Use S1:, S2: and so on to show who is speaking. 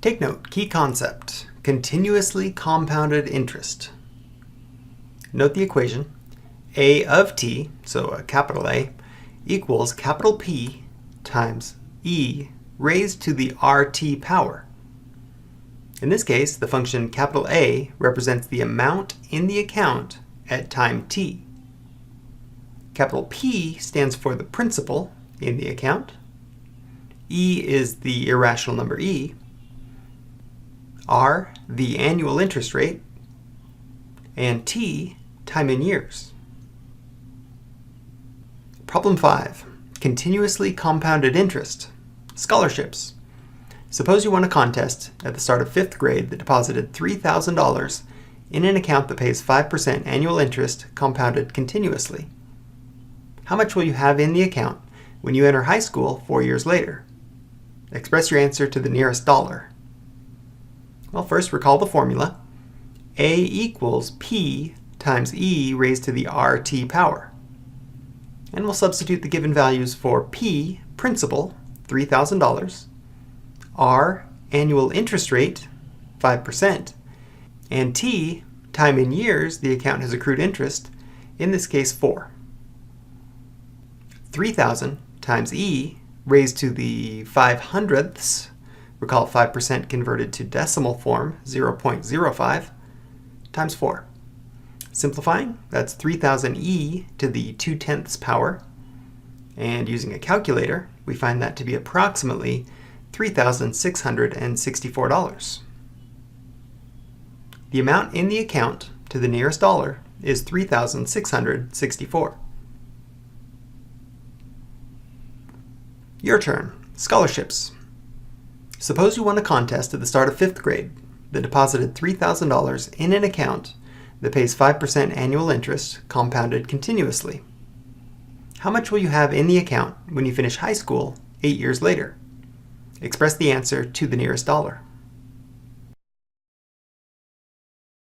S1: Take note, key concept, continuously compounded interest. Note the equation, a of t, so a capital A, equals capital P times e raised to the RT power. In this case, the function capital A represents the amount in the account at time t. Capital P stands for the principal in the account. E is the irrational number e. R, the annual interest rate. And T, time in years. Problem 5. Continuously compounded interest. Scholarships. Suppose you won a contest at the start of 5th grade that deposited $3,000 in an account that pays 5% annual interest compounded continuously. How much will you have in the account when you enter high school 4 years later? Express your answer to the nearest dollar. Well, first recall the formula. A equals P times E raised to the RT power. And we'll substitute the given values for P, principal, $3,000, R, annual interest rate, 5%, and T, time in years the account has accrued interest, in this case 4. 3,000 times E raised to the 5/100ths, recall 5% converted to decimal form, 0.05, times 4. Simplifying, that's 3,000 e to the 2/10ths power. And using a calculator, we find that to be approximately $3,664. The amount in the account to the nearest dollar is $3,664. Your turn. Scholarships. Suppose you won a contest at the start of 5th grade that deposited $3,000 in an account that pays 5% annual interest compounded continuously. How much will you have in the account when you finish high school 8 years later? Express the answer to the nearest dollar.